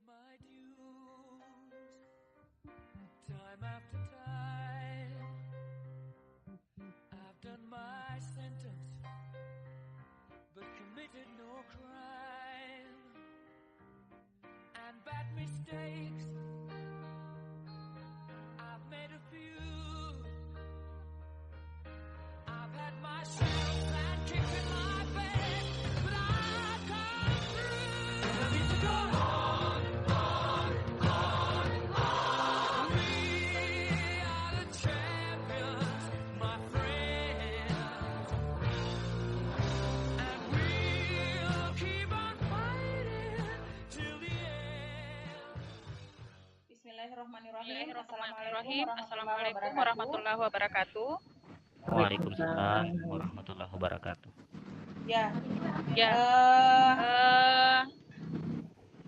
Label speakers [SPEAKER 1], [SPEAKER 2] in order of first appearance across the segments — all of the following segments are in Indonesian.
[SPEAKER 1] my dues, time after time. I've done my sentence, but committed no crime. And bad mistakes, I've made a few. I've had my shells and kicks in my bed, but I've come through. I need to go on, on. We are the champions, my friends, and we'll keep on fighting till the end.
[SPEAKER 2] Bismillahirrahmanirrahim.
[SPEAKER 3] Assalamualaikum warahmatullahi wabarakatuh.
[SPEAKER 4] Waalaikumsalam warahmatullahi wabarakatuh.
[SPEAKER 2] Ya,
[SPEAKER 3] Ya,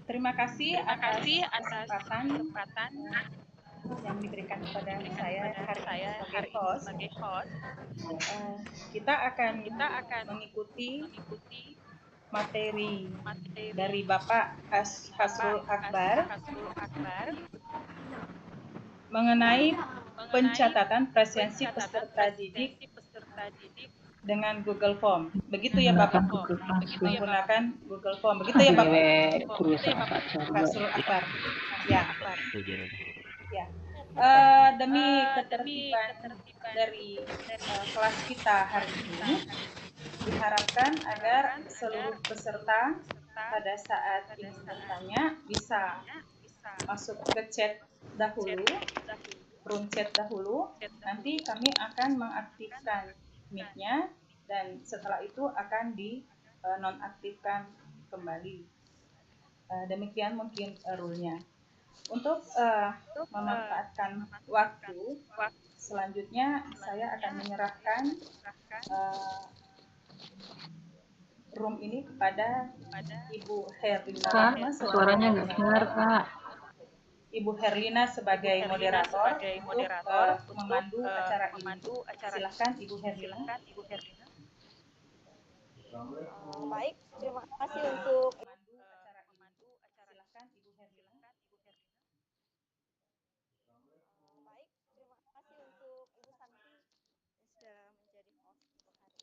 [SPEAKER 2] terima kasih
[SPEAKER 3] terima kasih
[SPEAKER 2] atas
[SPEAKER 3] atas
[SPEAKER 2] kesempatan
[SPEAKER 3] kesempatan
[SPEAKER 2] yang diberikan kepada
[SPEAKER 3] diberikan
[SPEAKER 2] saya
[SPEAKER 3] kepada
[SPEAKER 2] hari ini
[SPEAKER 3] saya
[SPEAKER 2] sebagai
[SPEAKER 3] hari ini
[SPEAKER 2] host.
[SPEAKER 3] sebagai host.
[SPEAKER 2] Kita akan
[SPEAKER 3] Kita akan
[SPEAKER 2] mengikuti
[SPEAKER 3] mengikuti
[SPEAKER 2] materi
[SPEAKER 3] materi
[SPEAKER 2] dari Bapak Hasrul Akbar
[SPEAKER 3] Hasrul Akbar
[SPEAKER 2] mengenai
[SPEAKER 3] mengenai
[SPEAKER 2] pencatatan presensi
[SPEAKER 3] pencatatan
[SPEAKER 2] peserta didik
[SPEAKER 3] presensi peserta didik
[SPEAKER 2] dengan Google Form. Begitu ya Bapak?
[SPEAKER 3] Begitu ya, Bapak?
[SPEAKER 2] Menggunakan Google Form. Begitu ya Bapak?
[SPEAKER 3] Begitu ya, Bapak?
[SPEAKER 2] Hasrul Akbar. Ya.
[SPEAKER 4] Setuju.
[SPEAKER 2] Ya. Demi ketertiban dari kelas kita hari ini, diharapkan agar seluruh peserta pada saat Ibu bertanya bisa masuk ke chat dahulu, room chat dahulu. Nanti kami akan mengaktifkan mic-nya dan setelah itu akan di nonaktifkan kembali. Demikian mungkin rule-nya. Untuk memanfaatkan waktu, selanjutnya saya akan menyerahkan room ini kepada Ibu Herlina.
[SPEAKER 5] Suaranya nggak dengar, Kak.
[SPEAKER 2] Ibu Herlina sebagai moderator untuk memandu acara ini. Silakan Ibu Herlina.
[SPEAKER 6] Baik, terima kasih untuk
[SPEAKER 2] Silakan Ibu Herlina.
[SPEAKER 6] Baik, terima kasih untuk Ibu Santi yang sudah menjadi host untuk hari ini.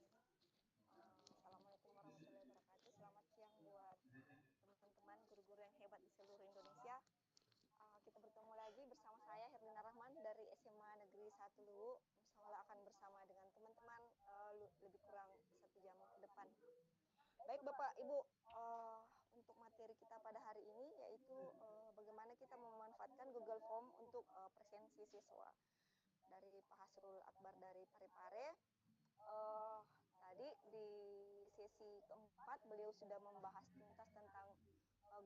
[SPEAKER 6] Assalamualaikum warahmatullahi wabarakatuh. Selamat siang buat teman-teman guru-guru yang hebat di seluruh Indonesia. Kita bertemu lagi bersama saya Herlina Rahman dari SMA Negeri 1 Luwu. Insyaallah akan bersama dengan teman-teman lebih kurang 1 jam ke depan. Baik Bapak Ibu, untuk materi kita pada hari ini yaitu bagaimana kita memanfaatkan Google Form untuk presensi siswa. Dari Pak Hasrul Akbar dari Parepare. Tadi di sesi keempat beliau sudah membahas tuntas tentang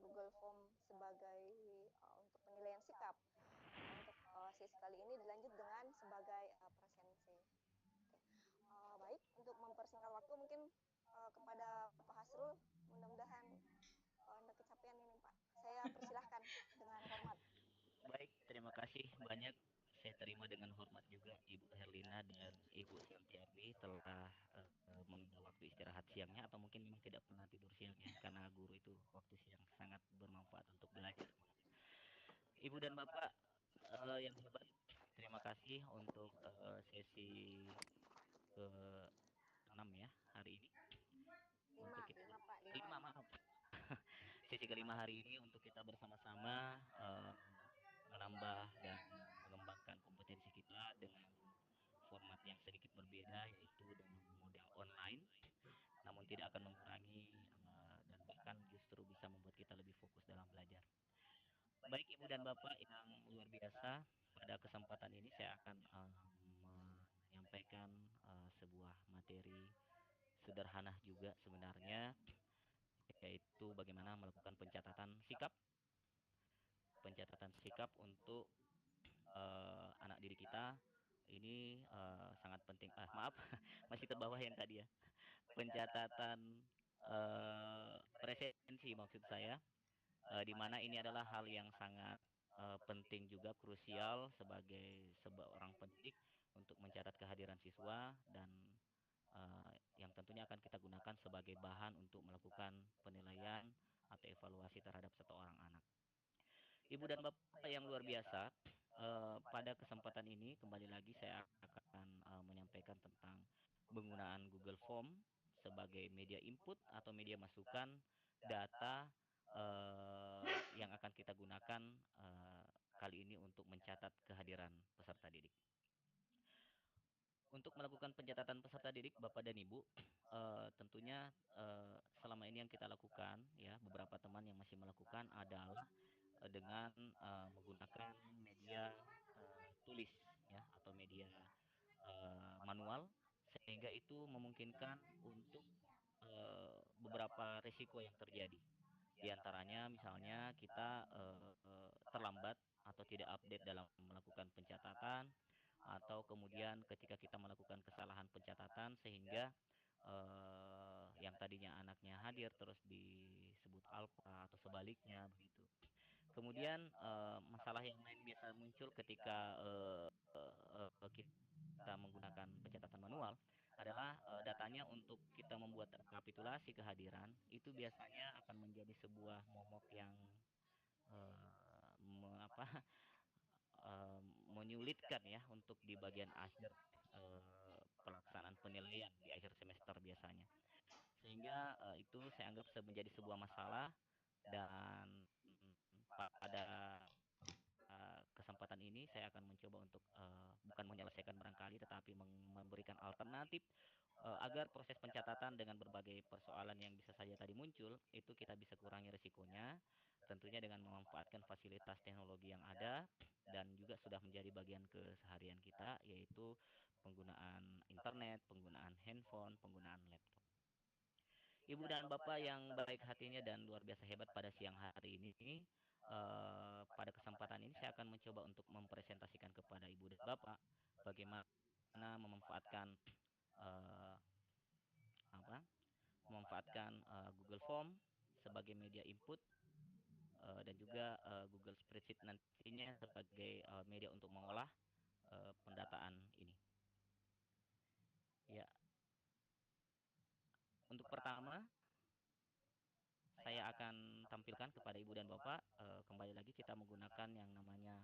[SPEAKER 6] Google Form sebagai untuk penilaian sikap. Untuk sesi kali ini dilanjut dengan sebagai presensi. Baik, untuk mempersingkat waktu mungkin kepada Pak Hasrul, mudah-mudahan Anda kecapean ini Pak. Saya persilahkan dengan hormat.
[SPEAKER 4] Baik, terima kasih banyak. Saya terima dengan hormat juga Ibu Herlina dan Ibu Santiawi telah menunda waktu istirahat siangnya atau mungkin memang tidak pernah tidur siangnya karena guru itu waktu siang sangat bermanfaat untuk belajar. Ibu dan Bapak yang hebat, terima kasih untuk sesi ke-6 ya hari ini. Untuk kita 5 maaf. Sesi kelima hari ini untuk kita bersama-sama menambah dan mengembangkan kompetensi kita dengan format yang sedikit berbeda yaitu dengan model online, namun tidak akan mengurangi dan bahkan justru bisa membuat kita lebih fokus dalam belajar. Baik Ibu dan Bapak yang luar biasa, pada kesempatan ini saya akan menyampaikan sebuah materi sederhana juga sebenarnya, yaitu bagaimana melakukan pencatatan sikap untuk anak didik kita. Ini sangat penting. Maaf, masih ke bawah yang tadi ya. Pencatatan presensi maksud saya, di mana ini adalah hal yang sangat penting juga, krusial sebagai seorang pendidik untuk mencatat kehadiran siswa dan yang tentunya akan kita gunakan sebagai bahan untuk melakukan penilaian atau evaluasi terhadap seorang anak. Ibu dan Bapak yang luar biasa, pada kesempatan ini kembali lagi saya akan menyampaikan tentang penggunaan Google Form sebagai media input atau media masukan data yang akan kita gunakan kali ini untuk mencatat kehadiran peserta didik. Untuk melakukan pencatatan peserta didik Bapak dan Ibu, tentunya selama ini yang kita lakukan ya, beberapa teman yang masih melakukan adalah dengan menggunakan media tulis ya atau media manual, sehingga itu memungkinkan untuk beberapa risiko yang terjadi. Di antaranya misalnya kita terlambat atau tidak update dalam melakukan pencatatan, atau kemudian ketika kita melakukan kesalahan pencatatan sehingga yang tadinya anaknya hadir terus disebut alfa atau sebaliknya begitu. Kemudian masalah yang lain biasa muncul ketika kita menggunakan pencatatan manual adalah datanya untuk kita membuat rekapitulasi kehadiran itu biasanya akan menjadi sebuah momok yang eh, me- apa menyulitkan ya untuk di bagian akhir pelaksanaan penilaian di akhir semester biasanya. Sehingga itu saya anggap menjadi sebuah masalah dan pada kesempatan ini saya akan mencoba untuk bukan menyelesaikan barangkali tetapi memberikan alternatif agar proses pencatatan dengan berbagai persoalan yang bisa saja tadi muncul itu kita bisa kurangi risikonya tentunya dengan memanfaatkan fasilitas teknologi yang ada dan juga sudah menjadi bagian keseharian kita yaitu penggunaan internet, penggunaan handphone, penggunaan laptop. Ibu dan Bapak yang baik hatinya dan luar biasa hebat pada siang hari ini, pada kesempatan ini saya akan mencoba untuk mempresentasikan kepada Ibu dan Bapak bagaimana memanfaatkan eh, apa? Memanfaatkan Google Form sebagai media input dan juga Google Spreadsheet nantinya sebagai media untuk mengolah pendataan ini. Ya, untuk pertama saya akan tampilkan kepada Ibu dan Bapak kembali lagi kita menggunakan yang namanya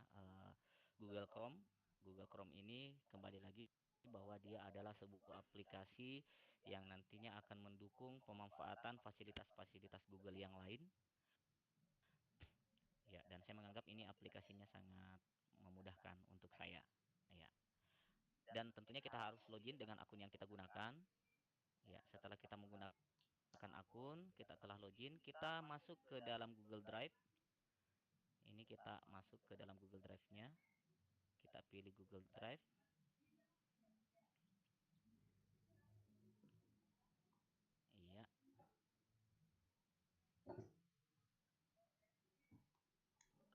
[SPEAKER 4] Google Chrome. Google Chrome ini kembali lagi bahwa dia adalah sebuah aplikasi yang nantinya akan mendukung pemanfaatan fasilitas-fasilitas Google yang lain. Ya, dan saya menganggap ini aplikasinya sangat memudahkan untuk saya. Ya. Dan tentunya kita harus login dengan akun yang kita gunakan. Ya, setelah kita menggunakan akun, kita telah login, kita masuk ke dalam Google Drive. Ini kita masuk ke dalam Google Drive-nya. Kita pilih Google Drive. Iya.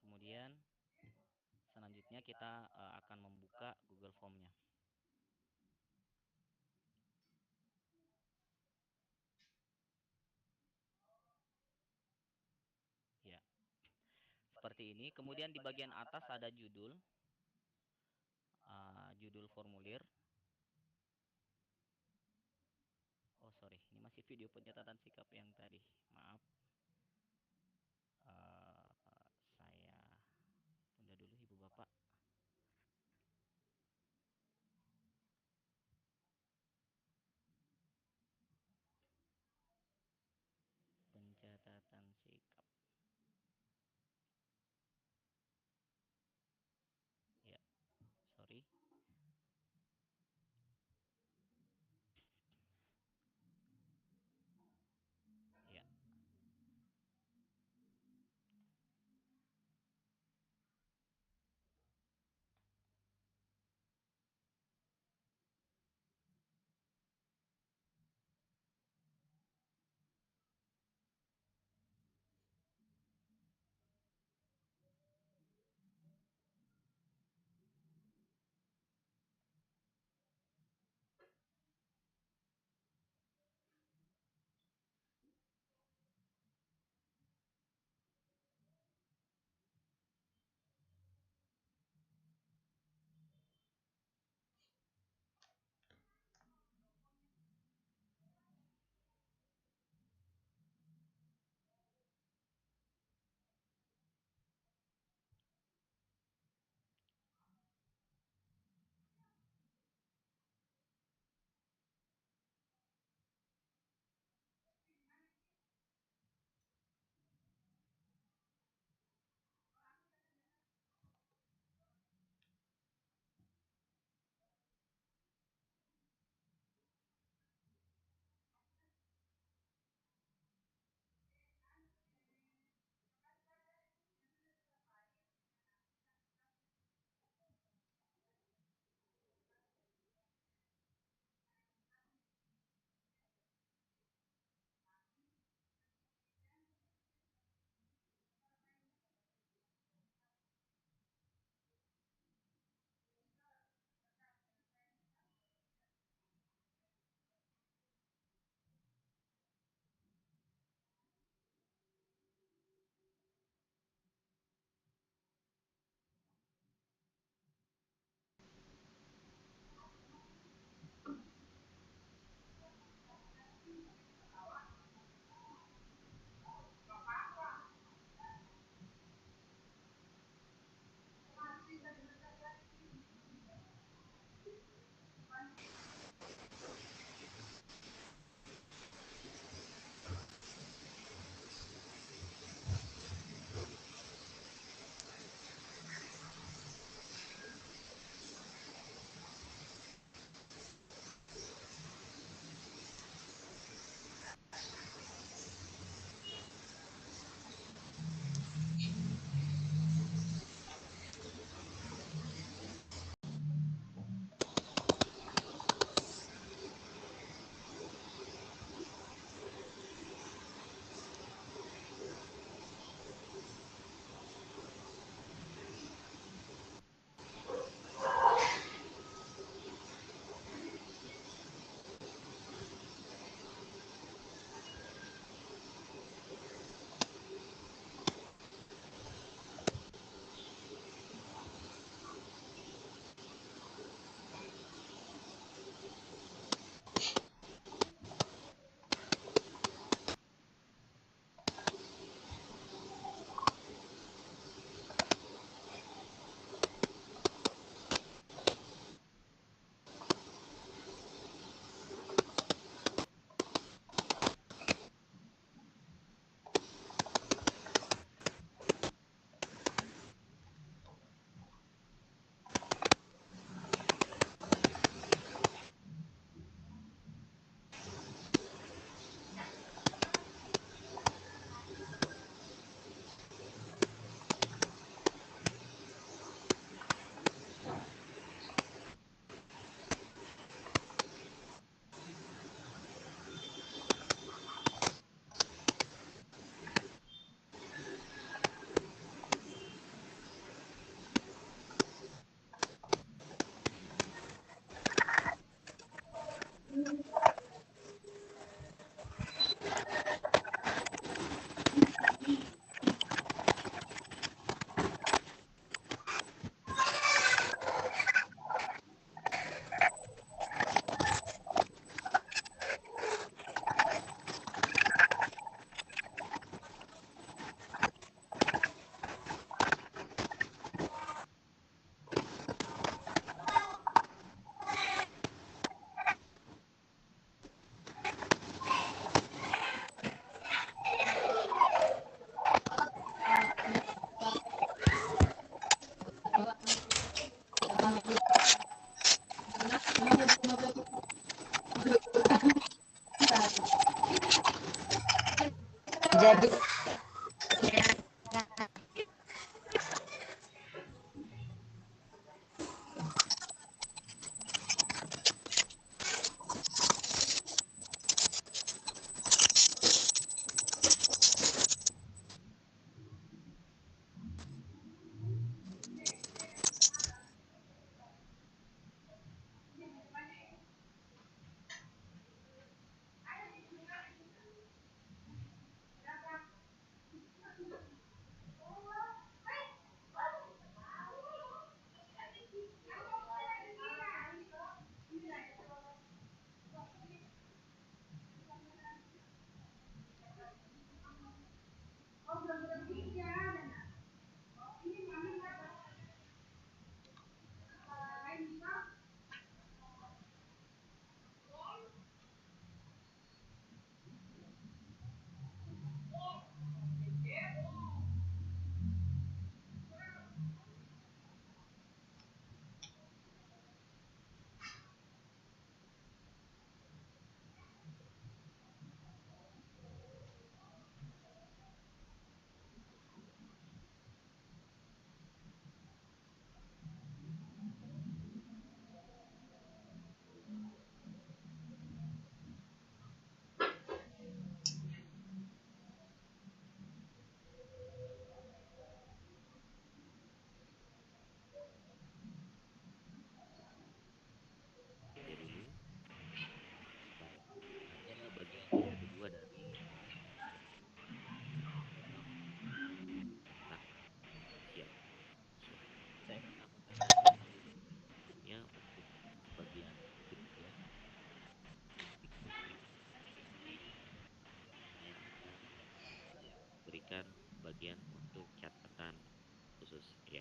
[SPEAKER 4] Kemudian selanjutnya kita akan membuka Google Form-nya. Ya. Seperti ini. Kemudian di bagian atas ada judul. Judul formulir. Oh sorry, ini masih video pencatatan sikap yang tadi. Maaf. Saya tunda dulu Ibu Bapak. Pencatatan sikap. Ya, sorry. Ya.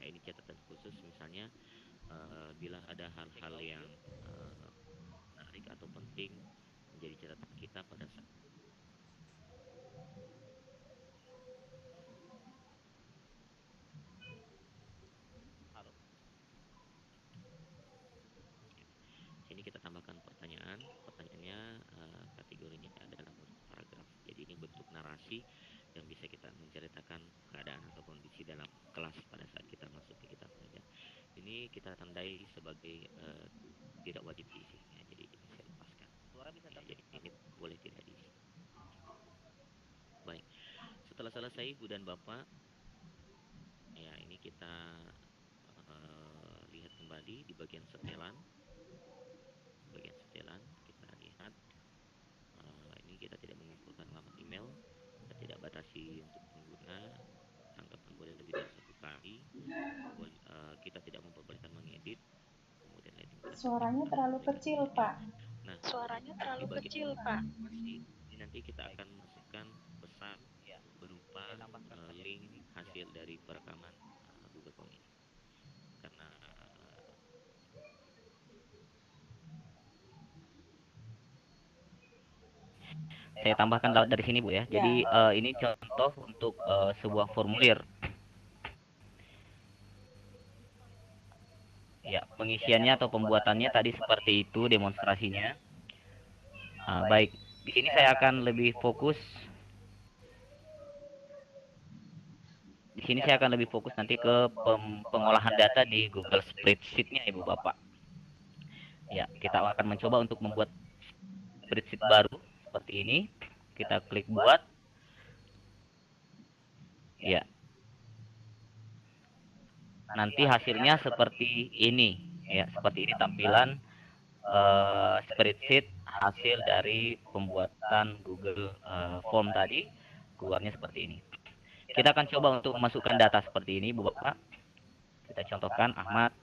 [SPEAKER 4] ini catatan khusus misalnya bila ada hal-hal yang menarik atau penting menjadi catatan kita pada saat halo. Sini kita tambahkan pertanyaan. Pertanyaannya kategorinya adalah paragraf. Jadi ini bentuk narasi yang bisa kita menceritakan keadaan atau kondisi dalam kelas pada saat kita masuk ke kita belajar. Ini kita tandai sebagai tidak wajib diisi. Ya, jadi ini saya lepaskan.
[SPEAKER 7] Suara bisa
[SPEAKER 4] Ya, jadi ini boleh tidak diisi. Baik. Setelah selesai Ibu dan Bapak, ya ini kita lihat kembali di bagian setelan. Bagian setelan kita lihat ini kita tidak mengumpulkan alamat email, kita tidak batasi untuk pengguna, tanggapan boleh lebih dari 1 kali, kita tidak memperbolehkan mengedit, kemudian lighting
[SPEAKER 2] Suaranya terlalu kecil, Pak.
[SPEAKER 4] Nah,
[SPEAKER 3] Suaranya terlalu
[SPEAKER 4] di bagian
[SPEAKER 3] kecil, Pak.
[SPEAKER 4] ini nanti kita akan masukkan pesan berupa link hasil dari perekaman Google Form ini. Karena saya tambahkan dari sini Bu ya. Jadi ini contoh untuk sebuah formulir. Ya, pengisiannya atau pembuatannya tadi seperti itu demonstrasinya. Baik, di sini saya akan lebih fokus. Di sini saya akan lebih fokus nanti ke pengolahan data di Google Spreadsheet-nya Ibu Bapak. Ya, kita akan mencoba untuk membuat spreadsheet baru seperti ini. Kita klik buat. Ya. Nanti hasilnya seperti ini. Ya, seperti ini tampilan spreadsheet hasil dari pembuatan Google Form tadi. Keluarnya seperti ini. Kita akan coba untuk memasukkan data seperti ini, Bu Bapak. Kita contohkan Ahmad.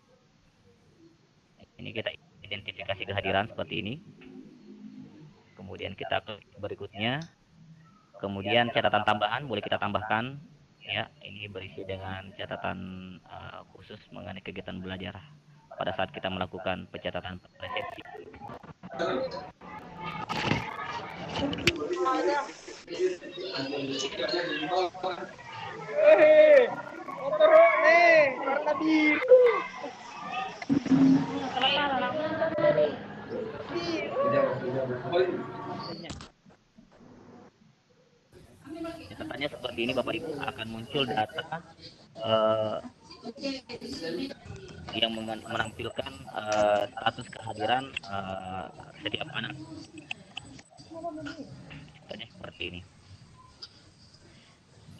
[SPEAKER 4] Ini kita identifikasi kehadiran seperti ini. Kemudian kita klik berikutnya. Kemudian catatan tambahan boleh kita tambahkan. Ya, ini berisi dengan catatan khusus mengenai kegiatan belajar pada saat kita melakukan pencatatan presensi.
[SPEAKER 7] Motor nih, warna biru.
[SPEAKER 4] Catatannya seperti ini Bapak Ibu, akan muncul data yang menampilkan status kehadiran setiap anak. Contohnya seperti ini.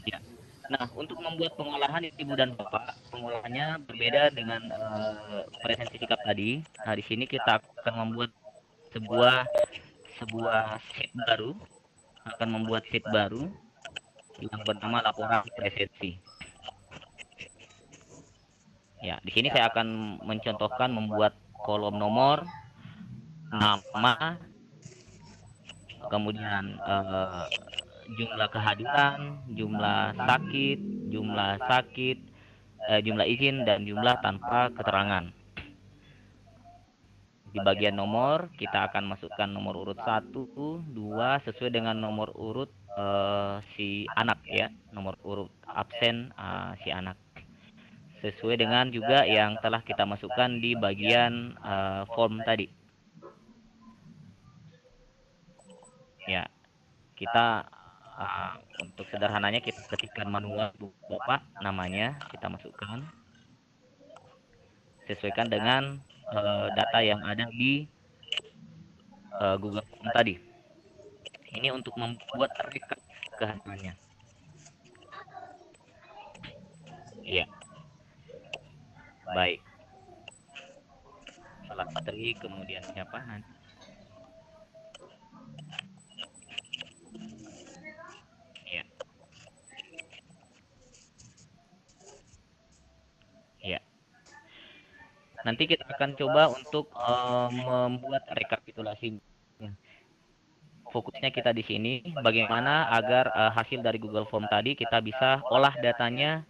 [SPEAKER 4] Ya. Nah, untuk membuat pengolahan Ibu dan Bapak, pengolahannya berbeda dengan presensi sikap tadi. Nah, di sini kita akan membuat sebuah sheet baru, akan membuat sheet baru yang bernama laporan presensi. Ya, di sini saya akan mencontohkan membuat kolom nomor, nama, kemudian jumlah kehadiran, jumlah sakit, jumlah izin, dan jumlah tanpa keterangan. Di bagian nomor, kita akan masukkan nomor urut 1, 2, sesuai dengan nomor urut si anak ya, nomor urut absen si anak. Sesuai dengan juga yang telah kita masukkan di bagian form tadi. Ya, kita untuk sederhananya kita ketikkan manual Bapak namanya, kita masukkan. Sesuaikan dengan data yang ada di Google Form tadi. Ini untuk membuat rekap kehadirannya. Iya. Baik. Salah Patri, kemudian siapa nanti? Iya. Iya. Nanti kita akan coba untuk membuat rekapitulasi. Fokusnya kita di sini bagaimana agar hasil dari Google Form tadi kita bisa olah datanya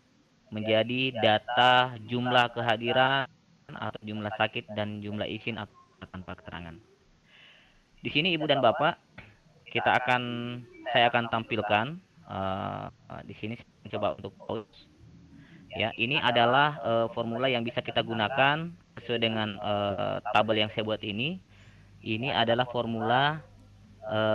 [SPEAKER 4] menjadi data jumlah kehadiran atau jumlah sakit dan jumlah izin atau tanpa keterangan. Di sini Ibu dan Bapak, saya akan tampilkan di sini coba untuk pause. Ya, ini adalah formula yang bisa kita gunakan sesuai dengan tabel yang saya buat ini. Ini adalah formula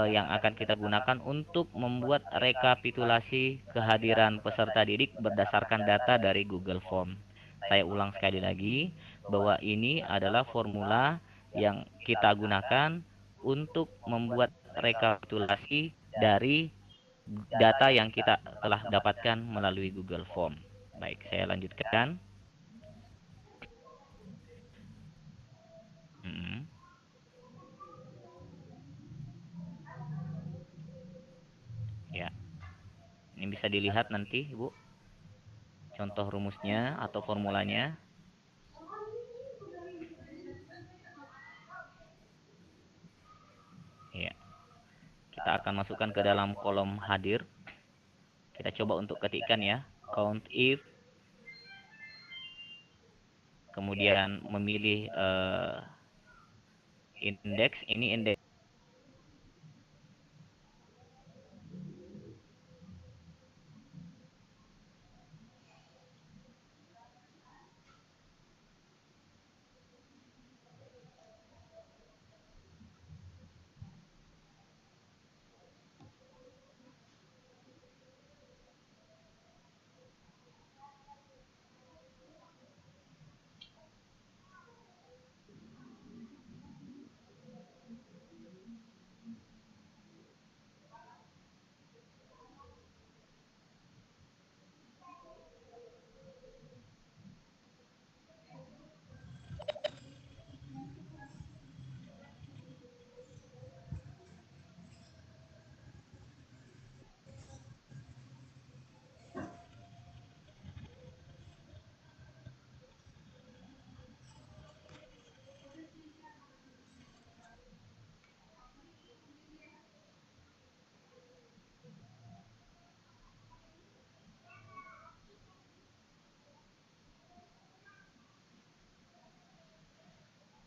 [SPEAKER 4] yang akan kita gunakan untuk membuat rekapitulasi kehadiran peserta didik berdasarkan data dari Google Form. Saya ulang sekali lagi bahwa ini adalah formula yang kita gunakan untuk membuat rekapitulasi dari data yang kita telah dapatkan melalui Google Form. Baik, saya lanjutkan. Ya, ini bisa dilihat nanti, Ibu, contoh rumusnya atau formulanya. Ya, kita akan masukkan ke dalam kolom hadir. Kita coba untuk ketikkan ya, count if, kemudian memilih indeks. Ini indeks.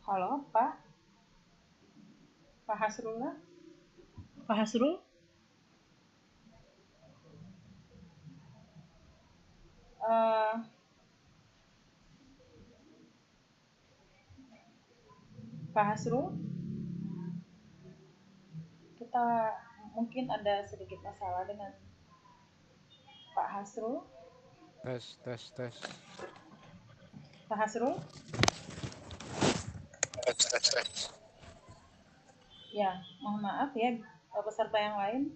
[SPEAKER 2] Halo, Pak? Pak Hasrullah? Pak Hasrul? Pak Hasrul? Kita mungkin ada sedikit masalah dengan Pak Hasrul.
[SPEAKER 7] Tes.
[SPEAKER 2] Pak Hasrul?
[SPEAKER 7] Tes.
[SPEAKER 2] Ya, mohon maaf ya, peserta yang lain.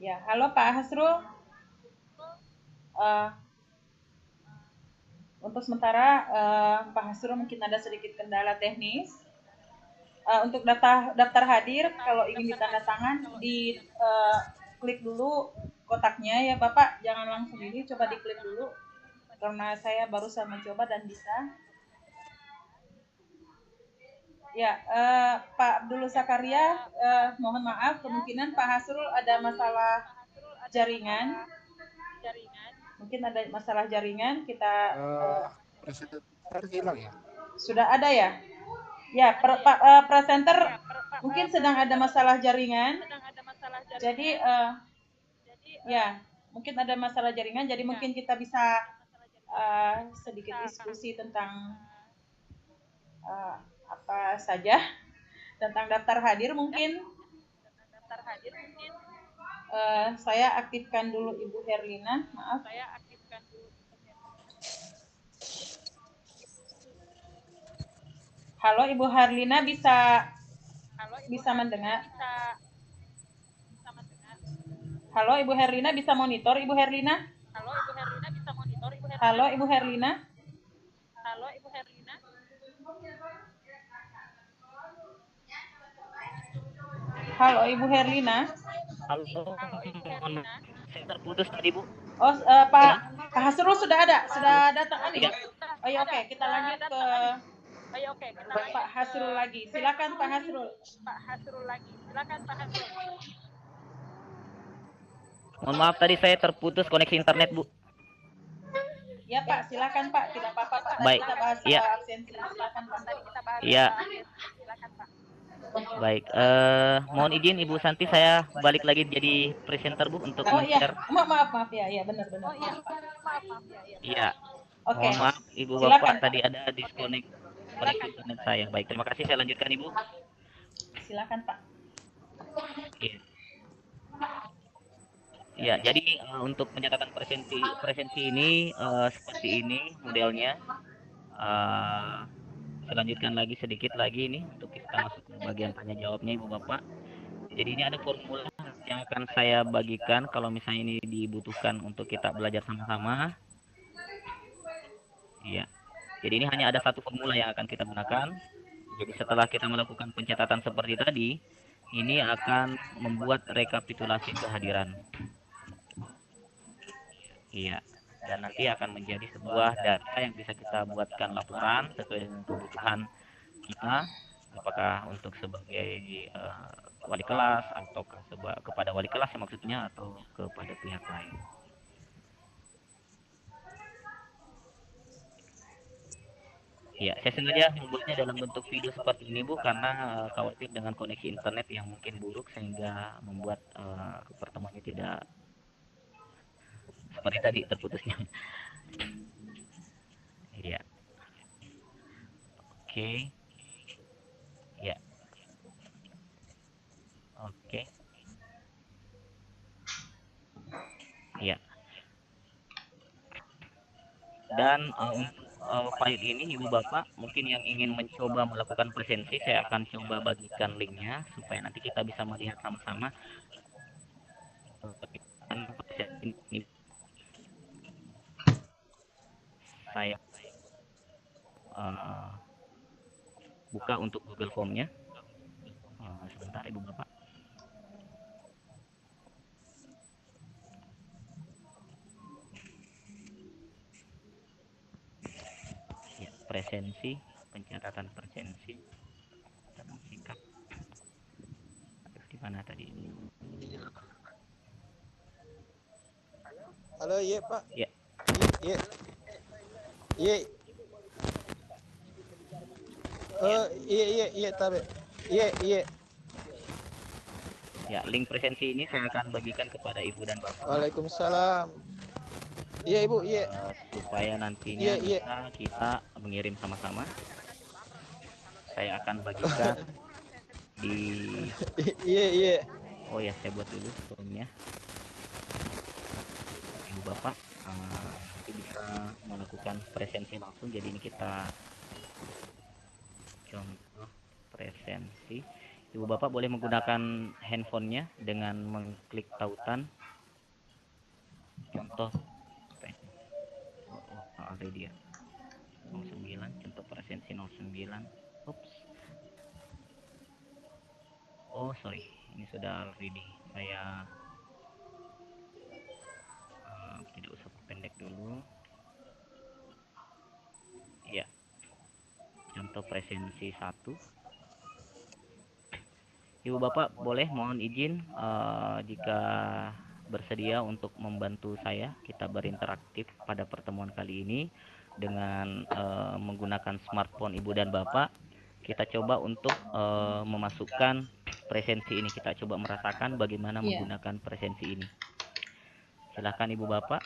[SPEAKER 2] Ya, halo Pak Hasrul. Untuk sementara Pak Hasrul mungkin ada sedikit kendala teknis. Untuk daftar hadir, kalau ingin ditandatangan, klik dulu kotaknya ya Bapak. Jangan langsung ini, coba diklik dulu. Karena saya barusan mencoba dan bisa. Ya, Pak Abdul Zakaria, mohon maaf, kemungkinan Pak Hasrul ada masalah jaringan. Mungkin ada masalah jaringan, kita
[SPEAKER 7] presenter hilang ya?
[SPEAKER 2] Sudah ada ya? Ya, presenter mungkin sedang ada masalah jaringan. Jadi ya, mungkin ada masalah jaringan, jadi mungkin kita bisa sedikit diskusi tentang apa saja tentang daftar hadir mungkin. Saya aktifkan dulu Ibu Herlina, maaf. Halo Ibu Herlina, bisa mendengar? Halo Ibu Herlina, bisa monitor Ibu Herlina? Halo Ibu Herlina? Halo Ibu Herlina?
[SPEAKER 4] Halo, saya terputus tadi, Bu.
[SPEAKER 2] Oh, Pak Hasrul sudah ada, sudah datang nih. Oh ya, oke, kita lanjut ke Pak Hasrul lagi. Silakan Pak Hasrul.
[SPEAKER 4] Mohon maaf tadi saya terputus koneksi internet, Bu.
[SPEAKER 2] Ya Pak, silakan Pak. Tidak apa-apa Pak. Tadi
[SPEAKER 4] Baik.
[SPEAKER 2] kita bahas
[SPEAKER 4] Iya.
[SPEAKER 2] absensi. Silakan Pak.
[SPEAKER 3] Tadi kita bahas
[SPEAKER 4] Iya.
[SPEAKER 3] silakan Pak.
[SPEAKER 4] Baik. Mohon izin Ibu Santi, saya balik lagi jadi presenter, Bu, untuk
[SPEAKER 2] Oh iya,
[SPEAKER 4] men-share.
[SPEAKER 2] maaf ya, ya benar-benar.
[SPEAKER 3] Oh iya, maaf ya.
[SPEAKER 4] Iya.
[SPEAKER 2] Oke.
[SPEAKER 4] Mohon maaf Ibu
[SPEAKER 2] Silakan,
[SPEAKER 4] Bapak,
[SPEAKER 2] Pak.
[SPEAKER 4] tadi ada disconnect koneksi internet saya. Baik, terima kasih. Saya lanjutkan Ibu.
[SPEAKER 2] Silakan Pak.
[SPEAKER 4] Iya. Ya, jadi untuk pencatatan presensi ini seperti ini modelnya. Saya lanjutkan lagi sedikit lagi ini untuk kita masuk ke bagian tanya jawabnya Ibu Bapak. Jadi ini ada formula yang akan saya bagikan kalau misalnya ini dibutuhkan untuk kita belajar sama-sama. Iya. Jadi ini hanya ada satu formula yang akan kita gunakan. Jadi setelah kita melakukan pencatatan seperti tadi, ini akan membuat rekapitulasi kehadiran. Iya. Dan nanti akan menjadi sebuah data yang bisa kita buatkan laporan sesuai dengan kebutuhan kita, apakah untuk sebagai wali kelas atau kepada wali kelas ya maksudnya, atau kepada pihak lain. Ya, saya sengaja membuatnya dalam bentuk video seperti ini Bu, karena khawatir dengan koneksi internet yang mungkin buruk sehingga membuat pertemuannya tidak seperti tadi terputusnya. Iya. Oke. Ya. Oke. Ya. Dan file ini Ibu Bapak mungkin yang ingin mencoba melakukan presensi, saya akan coba bagikan linknya supaya nanti kita bisa melihat sama-sama ini. Saya buka untuk Google Form-nya. Sebentar Ibu Bapak. Ya, presensi, pencatatan presensi, sikap. Di mana tadi?
[SPEAKER 8] Halo, iya Pak.
[SPEAKER 4] Ya.
[SPEAKER 8] Iya. Iya. Iya, tabe. Iya.
[SPEAKER 4] Ya, link presensi ini saya akan bagikan kepada Ibu dan Bapak.
[SPEAKER 8] Waalaikumsalam. Iya, Ibu, iya.
[SPEAKER 4] Supaya nantinya
[SPEAKER 8] Iya.
[SPEAKER 4] bisa kita mengirim sama-sama. Saya akan bagikan di
[SPEAKER 8] Iya.
[SPEAKER 4] Oh ya, saya buat dulu formnya. Ibu Bapak nanti bisa melakukan presensi langsung. Jadi ini kita contoh presensi. Ibu Bapak boleh menggunakan handphonenya dengan mengklik tautan. Contoh ada dia 09, contoh presensi 09. Oops. Oh sorry, ini sudah ready. Saya tidak usah pendek dulu. Ya, contoh presensi 1. Ibu Bapak boleh mohon izin jika bersedia untuk membantu saya, kita berinteraktif pada pertemuan kali ini dengan menggunakan smartphone Ibu dan Bapak. Kita coba untuk memasukkan presensi ini, kita coba merasakan bagaimana menggunakan presensi ini. Silahkan Ibu Bapak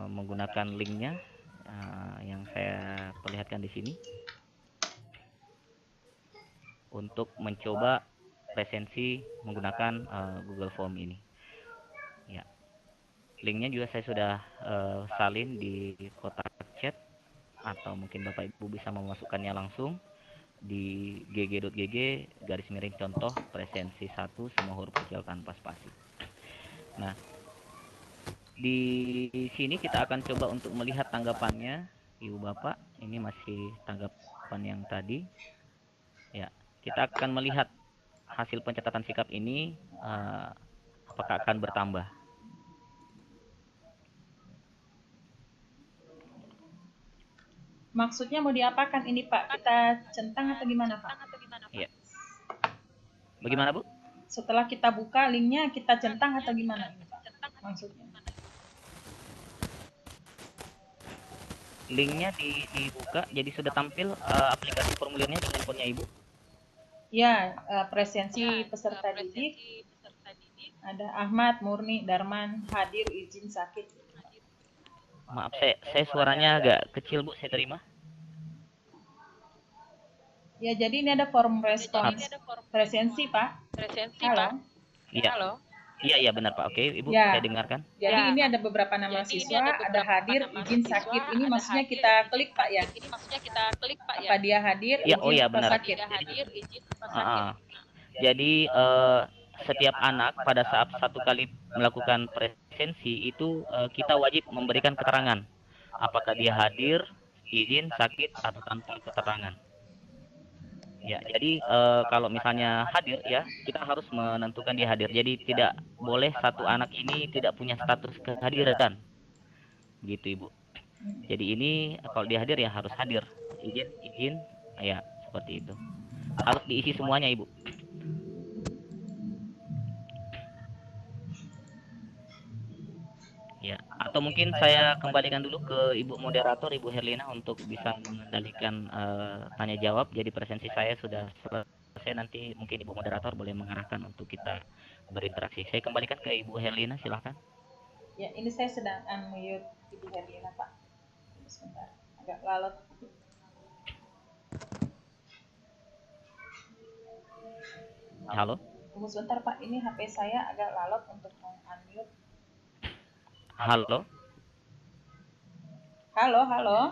[SPEAKER 4] menggunakan linknya yang saya perlihatkan di sini untuk mencoba presensi menggunakan Google Form ini. Ya, linknya juga saya sudah salin di kotak chat, atau mungkin Bapak Ibu bisa memasukkannya langsung di gg.gg/contoh presensi 1 semua huruf kecil tanpa spasi. Nah, di sini kita akan coba untuk melihat tanggapannya Ibu Bapak. Ini masih tanggapan yang tadi. Ya, kita akan melihat hasil pencatatan sikap ini apakah akan bertambah.
[SPEAKER 2] Maksudnya mau diapakan ini Pak? Kita centang atau gimana Pak?
[SPEAKER 4] Ya. Bagaimana Bu?
[SPEAKER 2] Setelah kita buka linknya kita centang atau gimana ini Pak? maksudnya?
[SPEAKER 4] Linknya dibuka, jadi sudah tampil aplikasi formulirnya di handphonenya Ibu.
[SPEAKER 2] Ya, presensi peserta didik. Ada Ahmad, Murni, Darman, hadir, izin, sakit.
[SPEAKER 4] Maaf, saya suaranya agak kecil Bu, saya terima.
[SPEAKER 2] Ya, jadi ini ada form respons presensi, Pak. Halo.
[SPEAKER 4] Iya. Iya benar Pak. Oke, Ibu,
[SPEAKER 2] Ya.
[SPEAKER 4] saya dengarkan.
[SPEAKER 2] Jadi ini ada beberapa nama siswa, ada hadir, izin, sakit. Ini maksudnya kita klik, Pak ya. Apa dia hadir,
[SPEAKER 4] Iya,
[SPEAKER 2] izin,
[SPEAKER 4] oh iya
[SPEAKER 2] atau
[SPEAKER 4] benar.
[SPEAKER 2] sakit.
[SPEAKER 4] Jadi setiap anak pada saat satu kali melakukan presensi itu kita wajib memberikan keterangan apakah dia hadir, izin, sakit atau tanpa keterangan. Ya, jadi kalau misalnya hadir ya, kita harus menentukan dia hadir. Jadi tidak boleh satu anak ini tidak punya status kehadiran. Gitu, Ibu. Jadi ini kalau dia hadir ya harus hadir. Izin, ya seperti itu. Harus diisi semuanya, Ibu. Ya, atau mungkin saya kembalikan dulu ke Ibu moderator, Ibu Herlina, untuk bisa mengendalikan tanya jawab. Jadi presensi saya sudah selesai, nanti mungkin Ibu moderator boleh mengarahkan untuk kita berinteraksi. Saya kembalikan ke Ibu Herlina, silahkan.
[SPEAKER 2] Ya, ini saya sedang unmute Ibu Herlina, Pak. Sebentar, agak lalot.
[SPEAKER 4] Halo.
[SPEAKER 2] Tunggu sebentar, Pak. Ini HP saya agak lalot untuk unmute.
[SPEAKER 4] Halo.
[SPEAKER 2] Halo.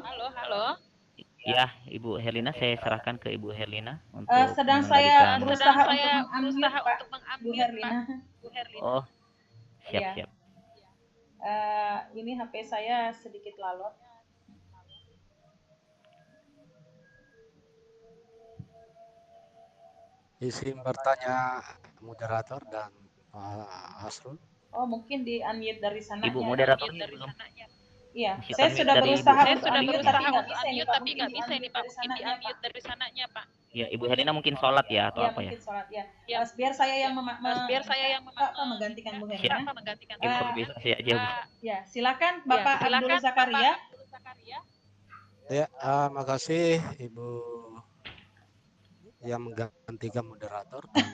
[SPEAKER 4] Ya, Ibu Herlina, saya serahkan ke Ibu Herlina untuk
[SPEAKER 2] sedang saya
[SPEAKER 4] mengendalikan.
[SPEAKER 2] berusaha untuk mengambil, Pak, Bu Herlina.
[SPEAKER 4] Oh,
[SPEAKER 2] Iya.
[SPEAKER 4] siap.
[SPEAKER 2] Ini HP saya sedikit lalot.
[SPEAKER 7] Izin bertanya moderator dan Asrul.
[SPEAKER 2] Oh, mungkin di unmute dari sana.
[SPEAKER 4] Ibu moderator belum.
[SPEAKER 2] Iya,
[SPEAKER 4] Masih
[SPEAKER 2] saya
[SPEAKER 4] unmute
[SPEAKER 2] sudah
[SPEAKER 4] dari
[SPEAKER 2] berusaha
[SPEAKER 4] Ibu.
[SPEAKER 2] untuk unmute tapi nggak bisa ini Pak. Mungkin di unmute dari sananya, Pak.
[SPEAKER 4] Ya, Ibu Herlina mungkin sholat ya atau
[SPEAKER 2] Ya,
[SPEAKER 4] apa ya?
[SPEAKER 2] mungkin sholat ya. Biar saya yang menggantikan Bu Herlina.
[SPEAKER 4] Improvisasi aja, Bu.
[SPEAKER 2] Ya, silakan Bapak Abdul Zakaria.
[SPEAKER 7] Ya, makasih Ibu yang menggantikan moderator dan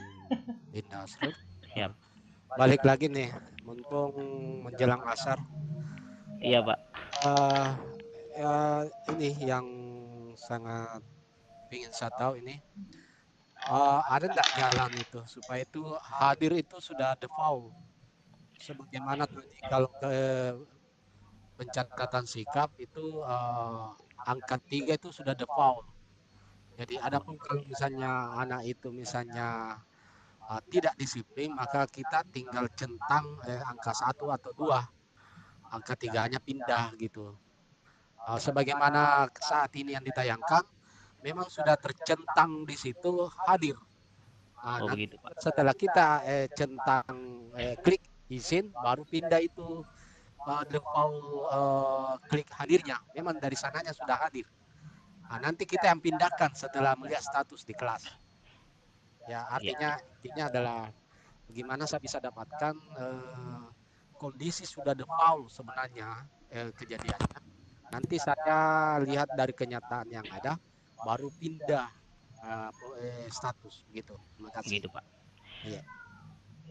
[SPEAKER 7] Indah Asrul.
[SPEAKER 4] Siap.
[SPEAKER 7] Balik lagi nih, mumpung menjelang asar.
[SPEAKER 4] Iya, Pak.
[SPEAKER 7] Ya, ini yang sangat ingin saya tahu ini. Ada enggak jalan itu supaya itu hadir itu sudah default. Sebagaimana tadi kalau ke pencatatan sikap itu angka 3 itu sudah default. Jadi adapun kalau misalnya anak itu misalnya tidak disiplin, maka kita tinggal centang angka 1 atau 2. Angka 3-nya pindah gitu. Sebagaimana saat ini yang ditayangkan, memang sudah tercentang di situ hadir.
[SPEAKER 4] Begitu, Pak.
[SPEAKER 7] Setelah kita centang klik izin, baru pindah itu default klik hadirnya. Memang dari sananya sudah hadir. Nanti kita yang pindahkan setelah melihat status di kelas. Ya, artinya intinya adalah bagaimana saya bisa dapatkan kondisi sudah default sebenarnya kejadiannya. Nanti saya lihat dari kenyataan yang ada, baru pindah status gitu. Terima kasih.
[SPEAKER 4] Begitu, Pak.
[SPEAKER 7] Iya.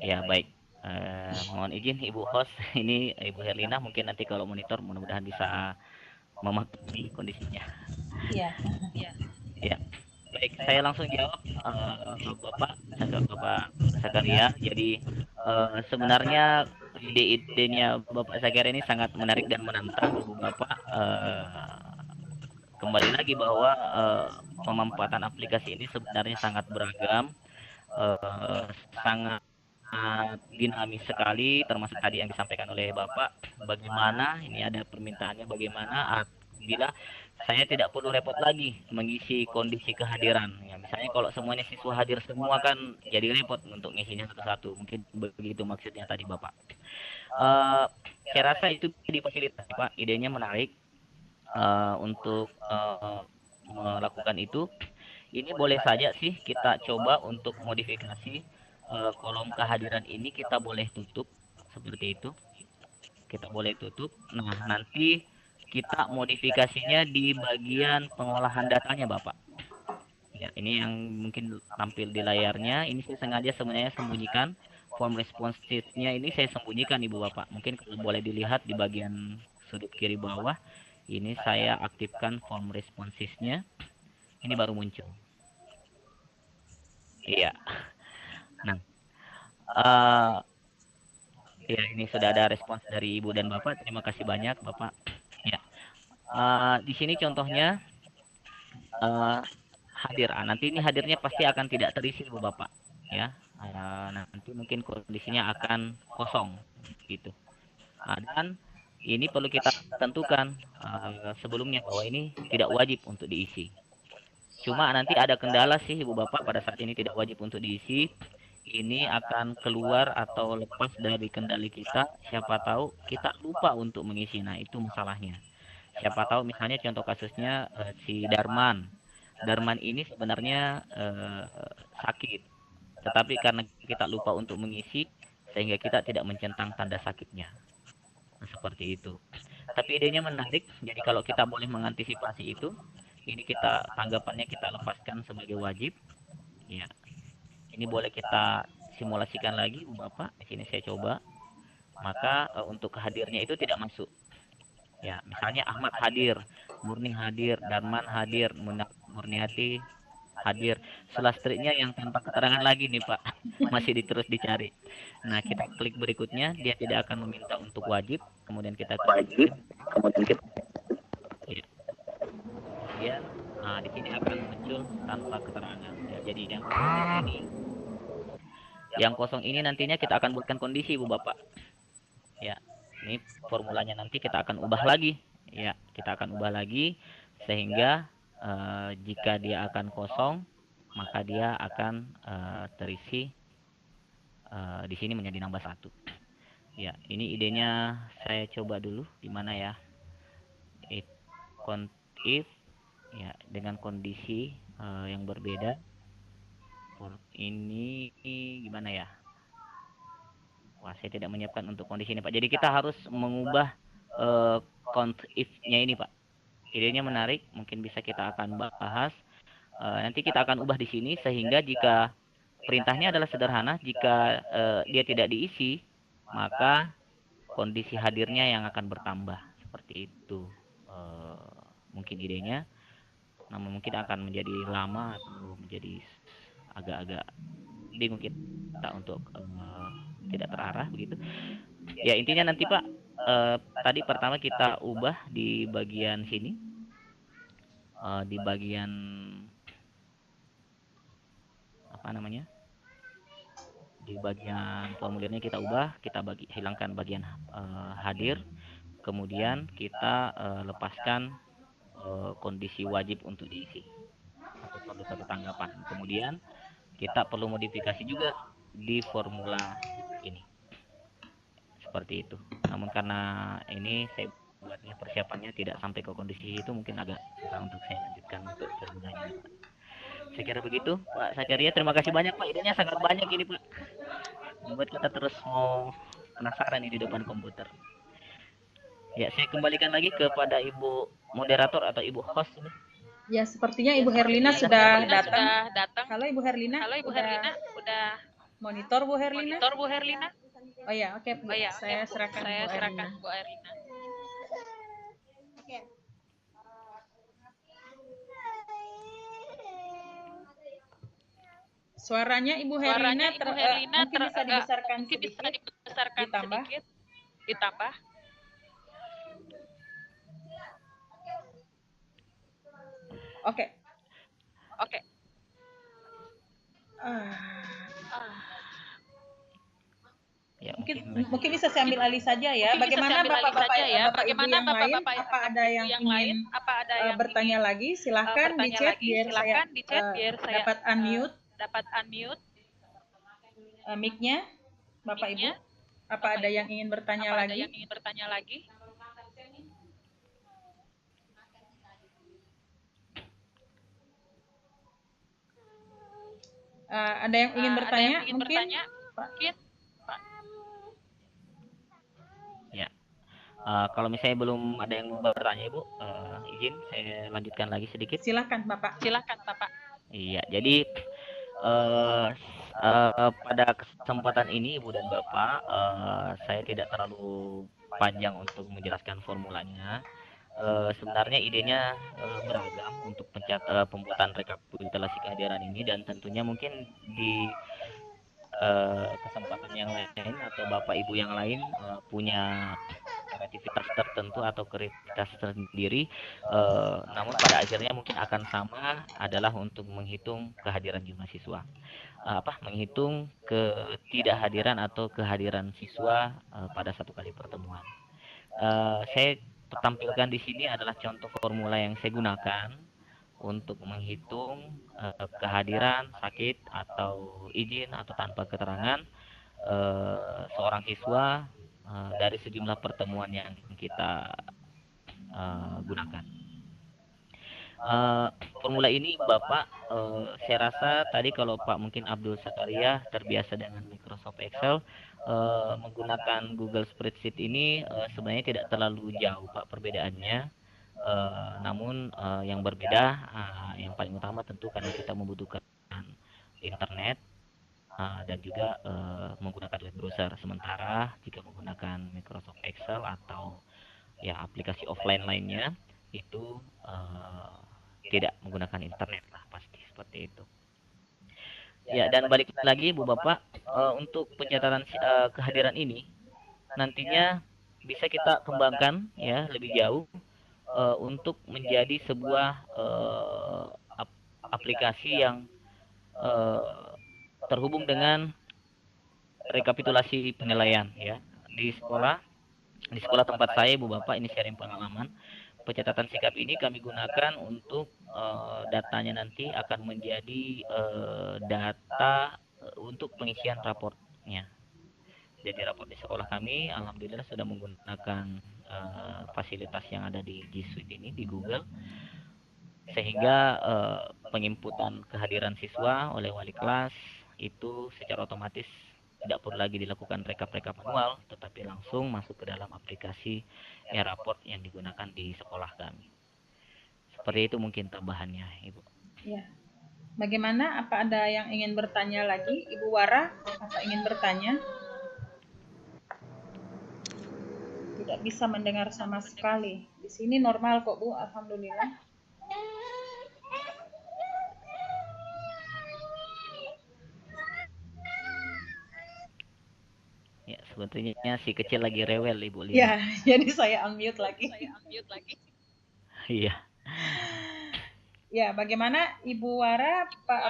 [SPEAKER 4] Ya, baik. Mohon izin Ibu host, ini Ibu Herlina mungkin nanti kalau monitor mudah-mudahan bisa memahami kondisinya.
[SPEAKER 2] Iya.
[SPEAKER 4] Ya. Baik, saya langsung jawab Bapak Zakaria. Jadi sebenarnya ide-idenya Bapak Zakaria ini sangat menarik dan menantang Ibu Bapak. Kembali lagi bahwa pemanfaatan aplikasi ini sebenarnya sangat beragam, sangat dinamis sekali, termasuk tadi yang disampaikan oleh Bapak. Bagaimana ini ada permintaannya, bagaimana apabila saya tidak perlu repot lagi mengisi kondisi kehadiran. Ya, misalnya kalau semuanya siswa hadir semua kan jadi repot untuk ngisinya satu-satu. Mungkin begitu maksudnya tadi Bapak. Saya rasa itu difasilitasi, Pak. Idenya menarik untuk melakukan itu. Ini boleh saja sih kita coba untuk modifikasi kolom kehadiran ini, kita boleh tutup seperti itu. kita boleh tutup. Nah, nanti kita modifikasinya di bagian pengolahan datanya, Bapak. Ya, ini yang mungkin tampil di layarnya. Ini saya sengaja sebenarnya sembunyikan form responsive-nya, ini saya sembunyikan Ibu Bapak. Mungkin kalau boleh dilihat di bagian sudut kiri bawah, ini saya aktifkan form responsive-nya. Ini baru muncul. Iya. Nah, ya ini sudah ada respons dari Ibu dan Bapak. Terima kasih banyak Bapak. Ya. Di sini contohnya hadir. Nanti ini hadirnya pasti akan tidak terisi Ibu Bapak. Ya. Nanti mungkin kondisinya akan kosong gitu. Dan ini perlu kita tentukan sebelumnya bahwa ini tidak wajib untuk diisi. Cuma nanti ada kendala sih Ibu Bapak, pada saat ini tidak wajib untuk diisi. Ini akan keluar atau lepas dari kendali kita. Siapa tahu kita lupa untuk mengisi. Nah, itu masalahnya. Siapa tahu misalnya contoh kasusnya si Darman. Darman ini sebenarnya sakit. Tetapi karena kita lupa untuk mengisi, sehingga kita tidak mencentang tanda sakitnya. Nah, seperti itu. Tapi idenya menarik. Jadi kalau kita boleh mengantisipasi itu, ini kita tanggapannya kita lepaskan sebagai wajib. Ya. Ini boleh kita simulasikan lagi, Bu Bapak. Di sini saya coba. Maka untuk hadirnya itu tidak masuk. Ya, misalnya Ahmad hadir, Murni hadir, Darman hadir, Murniati hadir. Selasтрiknya yang tanpa keterangan lagi nih Pak, masih terus dicari. Nah, kita klik berikutnya, dia tidak akan meminta untuk wajib. Kemudian kita klik wajib, kemudian kita ya. Kemudian di sini akan muncul tanpa keterangan. Ya, jadi yang kosong ini nantinya kita akan buatkan kondisi Bu Bapak. Ya, ini formulanya nanti kita akan ubah lagi. Ya, kita akan ubah lagi sehingga jika dia akan kosong, maka dia akan terisi di sini menjadi nambah 1. Ya, ini idenya saya coba dulu di mana ya? If ya dengan kondisi yang berbeda. Ini gimana ya? Wah, saya tidak menyiapkan untuk kondisi ini Pak. Jadi kita harus mengubah count if-nya ini Pak. Idenya menarik, mungkin bisa kita akan bahas. Nanti kita akan ubah di sini sehingga jika perintahnya adalah sederhana, jika dia tidak diisi, maka kondisi hadirnya yang akan bertambah. Seperti itu. Mungkin idenya. Namun mungkin akan menjadi lama atau menjadi agak-agak bingung kita untuk tidak terarah begitu. Ya intinya nanti Pak, tadi pertama kita ubah di bagian sini, di bagian apa namanya, di bagian formulirnya kita ubah, kita hilangkan bagian hadir, kemudian kita lepaskan kondisi wajib untuk diisi atau perlu satu tanggapan. Kemudian kita perlu modifikasi juga di formula ini. Seperti itu. Namun karena ini saya buatnya persiapannya tidak sampai ke kondisi itu, mungkin agak susah untuk saya lanjutkan untuk formulanya. Saya kira begitu, Pak Sakaria. Terima kasih banyak Pak. Idenya sangat banyak ini Pak. Membuat kita terus mau penasaran ini di depan komputer. Ya, saya kembalikan lagi kepada Ibu moderator atau Ibu host ini.
[SPEAKER 2] Ya, sepertinya Ibu Herlina sudah datang.
[SPEAKER 3] datang.
[SPEAKER 2] Halo Ibu Herlina.
[SPEAKER 3] Halo Ibu Herlina, udah
[SPEAKER 2] Monitor Bu Herlina.
[SPEAKER 3] monitor Bu Herlina.
[SPEAKER 2] Oh ya, oke Bu.
[SPEAKER 3] Oh ya,
[SPEAKER 2] Saya serahkan Bu Herlina.
[SPEAKER 3] serahkan Bu Herlina.
[SPEAKER 6] Oke.
[SPEAKER 2] Suaranya Ibu Herlina, mungkin bisa dibesarkan
[SPEAKER 3] mungkin bisa
[SPEAKER 2] sedikit,
[SPEAKER 3] dibesarkan
[SPEAKER 2] ditambah.
[SPEAKER 3] sedikit, ditambah.
[SPEAKER 2] Oke.
[SPEAKER 3] Oke.
[SPEAKER 4] Ya,
[SPEAKER 2] Mungkin bisa saya ambil alih saja ya. Bagaimana Bapak-bapak Ibu yang lain? Apa ada yang ingin bertanya lagi? Silahkan di chat biar saya dapat unmute. Mic-nya, Bapak Ibu. Apa ada yang ingin bertanya lagi? Ada yang ingin bertanya? Mungkin Pak.
[SPEAKER 4] Ya, Kalau misalnya belum ada yang mau bertanya Ibu, izin saya lanjutkan lagi sedikit.
[SPEAKER 2] Silakan Bapak.
[SPEAKER 3] Silakan Bapak.
[SPEAKER 4] Iya, jadi pada kesempatan ini Ibu dan Bapak, saya tidak terlalu panjang untuk menjelaskan formulanya. Sebenarnya idenya beragam untuk pembuatan rekapitulasi kehadiran ini, dan tentunya mungkin di kesempatan yang lain atau Bapak Ibu yang lain punya kreativitas tertentu atau kreativitas sendiri, namun pada akhirnya mungkin akan sama, adalah untuk menghitung kehadiran jumlah siswa, menghitung ketidakhadiran atau kehadiran siswa pada satu kali pertemuan. Saya tampilkan di sini adalah contoh formula yang saya gunakan untuk menghitung kehadiran, sakit atau izin atau tanpa keterangan seorang siswa dari sejumlah pertemuan yang kita gunakan. Formula ini Bapak, saya rasa tadi kalau Pak mungkin Abdul Sakaria terbiasa dengan Microsoft Excel, menggunakan Google Spreadsheet ini sebenarnya tidak terlalu jauh Pak perbedaannya. Namun yang berbeda, yang paling utama tentu karena kita membutuhkan internet dan juga menggunakan web browser. Sementara jika menggunakan Microsoft Excel atau ya aplikasi offline lainnya itu tidak menggunakan internet lah, pasti seperti itu. Ya, dan balik lagi Bu Bapak, untuk pencatatan kehadiran ini nantinya bisa kita kembangkan ya lebih jauh untuk menjadi sebuah aplikasi yang terhubung dengan rekapitulasi penilaian ya di sekolah tempat saya Bu Bapak. Ini sharing pengalaman. Pencatatan sikap ini kami gunakan untuk datanya nanti akan menjadi data untuk pengisian raportnya. Jadi raport di sekolah kami alhamdulillah sudah menggunakan fasilitas yang ada di G Suite ini di Google, sehingga penginputan kehadiran siswa oleh wali kelas itu secara otomatis tidak perlu lagi dilakukan rekap-rekap manual, tetapi langsung masuk ke dalam aplikasi e-raport yang digunakan di sekolah kami. Seperti itu mungkin tambahannya, Ibu.
[SPEAKER 2] Ya. Bagaimana? Apa ada yang ingin bertanya lagi? Ibu Wara, apa ingin bertanya? Tidak bisa mendengar sama sekali. Di sini normal kok Bu, alhamdulillah.
[SPEAKER 4] Ya, sebetulnya si kecil lagi rewel Ibu Lina.
[SPEAKER 2] Ya, jadi saya unmute lagi.
[SPEAKER 4] Iya.
[SPEAKER 2] Ya, bagaimana Ibu Wara, Pak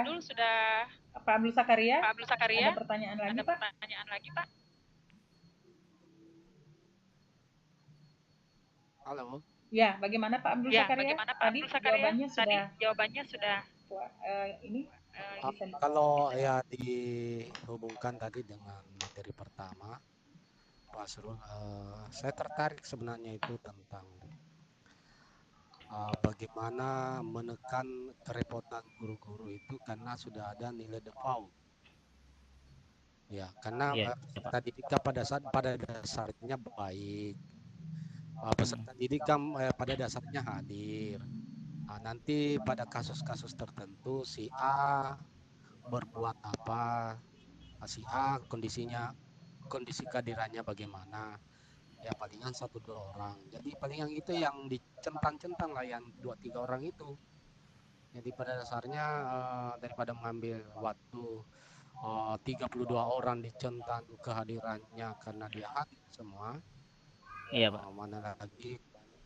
[SPEAKER 2] Abdul sudah, Pak Abdul Sakaria? Ada pertanyaan lagi, Pak?
[SPEAKER 7] Halo.
[SPEAKER 2] Ya, bagaimana Pak Abdul Sakaria? Tadi jawabannya sudah ini.
[SPEAKER 7] Kalau ya dihubungkan tadi dengan materi pertama, Pak Asrul, saya tertarik sebenarnya itu tentang bagaimana menekan kerepotan guru-guru itu karena sudah ada nilai default. Ya, karena peserta didik pada dasarnya baik. Peserta didik pada dasarnya hadir. Nanti pada kasus-kasus tertentu si A berbuat apa, si A kondisi kehadirannya bagaimana, ya palingan 1-2 orang. Jadi palingan itu yang dicentang-centang lah, yang 2-3 orang itu. Jadi pada dasarnya daripada mengambil waktu 32 orang dicentang kehadirannya karena dia hadir semua.
[SPEAKER 4] Iya Pak.
[SPEAKER 7] Mana lagi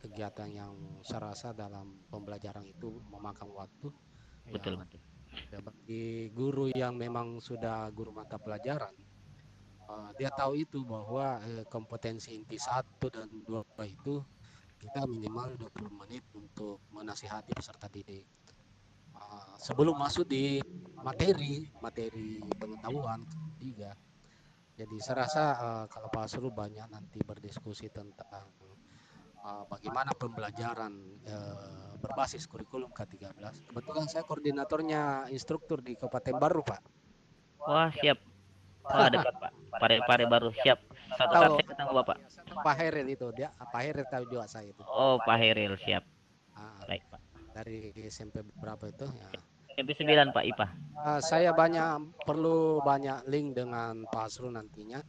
[SPEAKER 7] kegiatan yang saya rasa dalam pembelajaran itu memakan waktu.
[SPEAKER 4] Betul.
[SPEAKER 7] Ya, bagi guru yang memang sudah guru mata pelajaran, dia tahu itu bahwa kompetensi inti 1 dan 2 itu kita minimal 20 menit untuk menasihati peserta didik. Sebelum masuk di materi pengetahuan ketiga. Jadi saya rasa kalau Pak Asrul banyak nanti berdiskusi tentang bagaimana pembelajaran berbasis kurikulum K13. Kebetulan saya koordinatornya instruktur di Kabupaten Baru, Pak.
[SPEAKER 4] Wah, siap. Wah, dekat Pak. Pare baru siap. Suatu
[SPEAKER 7] Tahu
[SPEAKER 4] saat saya ketemu Bapak.
[SPEAKER 7] Pak Heril itu dia, Pak Heril tahu juga saya itu.
[SPEAKER 4] Oh, Pak Heril, siap.
[SPEAKER 7] Ah,
[SPEAKER 4] Baik, Pak.
[SPEAKER 7] dari SMP berapa itu ya.
[SPEAKER 4] MP9 Pak IPA.
[SPEAKER 7] Saya perlu banyak link dengan Pak Asrul nantinya.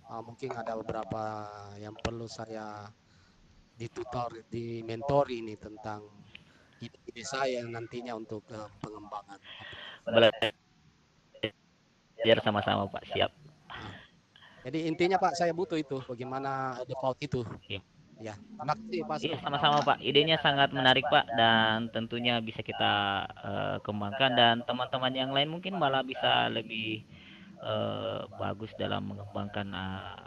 [SPEAKER 7] Mungkin ada beberapa yang perlu saya dimentori ini tentang ide saya nantinya untuk pengembangan aplikasi.
[SPEAKER 4] Belajar sama-sama Pak, siap.
[SPEAKER 7] Jadi intinya Pak, saya butuh itu bagaimana default itu.
[SPEAKER 4] Iya.
[SPEAKER 7] Ya, terima kasih Pak.
[SPEAKER 4] Iya, sama-sama Pak. Idenya sangat menarik Pak, dan tentunya bisa kita kembangkan, dan teman-teman yang lain mungkin malah bisa lebih bagus dalam mengembangkan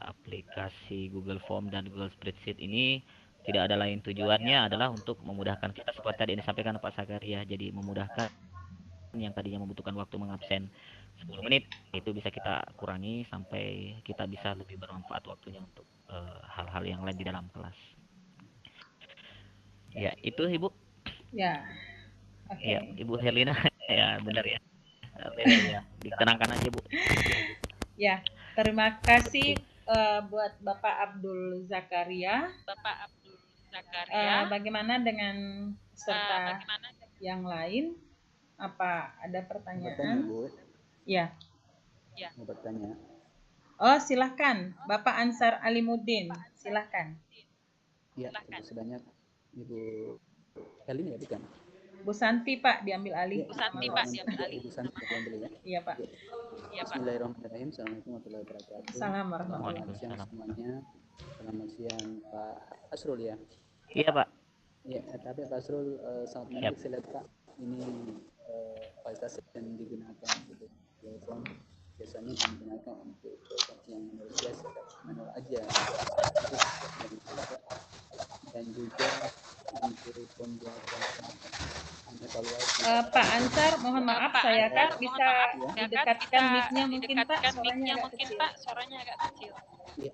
[SPEAKER 4] aplikasi Google Form dan Google Spreadsheet ini. Tidak ada lain tujuannya adalah untuk memudahkan kita seperti tadi yang disampaikan Pak Sakaria. Jadi memudahkan yang tadinya membutuhkan waktu mengabsen 10 menit itu bisa kita kurangi sampai kita bisa lebih bermanfaat waktunya untuk hal-hal yang lain di dalam kelas. Ya, itu Ibu.
[SPEAKER 2] Ya. Oke.
[SPEAKER 4] Ya, Ibu Herlina. Ya, benar ya. Ya, ditenangkan aja, Bu.
[SPEAKER 2] Ya, terima kasih buat Bapak Abdul Zakaria.
[SPEAKER 3] Bapak Abdul Zakaria.
[SPEAKER 2] Bagaimana dengan peserta yang lain? Apa ada pertanyaan?
[SPEAKER 9] Bu.
[SPEAKER 2] Ya.
[SPEAKER 9] Mau bertanya.
[SPEAKER 2] Oh, silahkan. Bapak Ansar Alimuddin, silahkan.
[SPEAKER 9] Ya, terima kasih banyak Ibu Elin ya, bukan?
[SPEAKER 2] Bu Santi Pak diambil alih.
[SPEAKER 3] Bu Santi Pak diambil alih.
[SPEAKER 9] Ibu Santi diambil ya.
[SPEAKER 2] Iya Pak.
[SPEAKER 3] Iya Pak.
[SPEAKER 9] Bismillahirrahmanirrahim. Assalamualaikum warahmatullahi wabarakatuh.
[SPEAKER 2] Assalamualaikum warahmatullahi
[SPEAKER 9] Selamat siang semuanya. Selamat siang Pak Asrul ya.
[SPEAKER 4] Iya Pak.
[SPEAKER 9] Ya, tapi Pak Asrul sangat menarik saya lihat Pak. Ini fasilitas yang digunakan untuk telepon biasanya digunakan untuk yang menurut biasa manual aja, dan juga untuk pembuatan evaluasi.
[SPEAKER 2] Pak Ansar, mohon maaf saya kan bisa didekatkan mic-nya mungkin Pak,
[SPEAKER 3] Didekatkan
[SPEAKER 2] suaranya
[SPEAKER 3] mic-nya
[SPEAKER 2] agak
[SPEAKER 3] mungkin
[SPEAKER 2] kecil.
[SPEAKER 3] Pak, suaranya agak kecil.
[SPEAKER 9] Iya,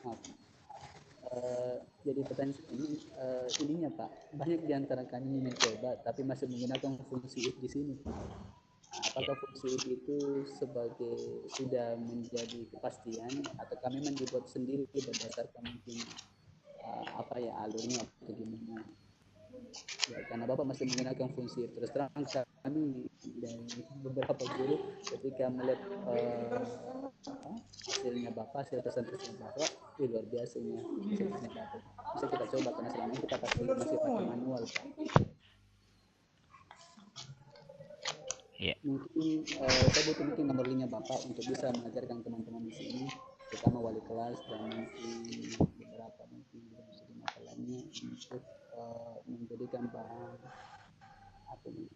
[SPEAKER 9] maaf. Jadi pertanyaan ini ininya Pak, banyak di antara kami mencoba tapi masih menggunakan fungsi if di sini Pak. Apakah fungsi if itu sebagai sudah menjadi kepastian atau kami memang dibuat sendiri berdasarkan mungkin apa ya alurnya atau gimana? Ya, karena Bapak masih menggunakan fungsi if. Terus terang kami dan beberapa guru ketika melihat hasilnya Bapak, hasil presentasinya Bapak, luar biasanya hasilnya Bapak. Bisa kita coba karena selama ini kita masih pakai manual Pak.
[SPEAKER 4] Iya.
[SPEAKER 9] Mungkin saya butuh mungkin nomor linknya Bapak untuk bisa mengajarkan teman-teman di sini, terutama wali kelas dan mungkin beberapa mungkin dalam segi makalahnya untuk menjadikan bahan apa nih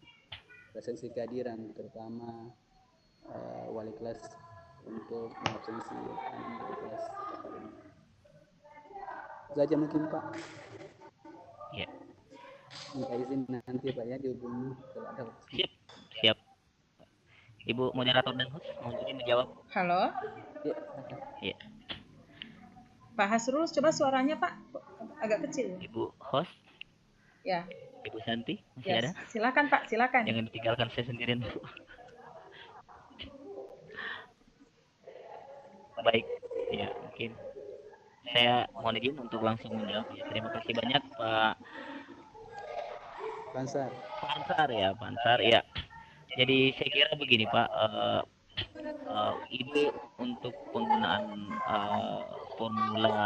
[SPEAKER 9] presensi kehadiran terutama wali kelas untuk mengabsensi wali kelas ini. Saja mungkin Pak.
[SPEAKER 4] Iya.
[SPEAKER 9] Minta izin nanti Pak ya dihubungi kalau ada waktu.
[SPEAKER 4] Siap. Ibu moderator dan host mau menjawab.
[SPEAKER 2] Halo.
[SPEAKER 4] Iya.
[SPEAKER 2] Pak Hasrul, coba suaranya Pak, agak kecil.
[SPEAKER 4] Ibu host.
[SPEAKER 2] Ya.
[SPEAKER 4] Ibu Santi masih
[SPEAKER 2] Ya,
[SPEAKER 4] ada?
[SPEAKER 2] silakan Pak, silakan.
[SPEAKER 4] Jangan ditinggalkan saya sendirian, Bu. Baik, ya mungkin saya mohon izin untuk langsung menjawab. Ya, terima kasih banyak Pak Pansar ya. Jadi saya kira begini Pak, ide untuk penggunaan formula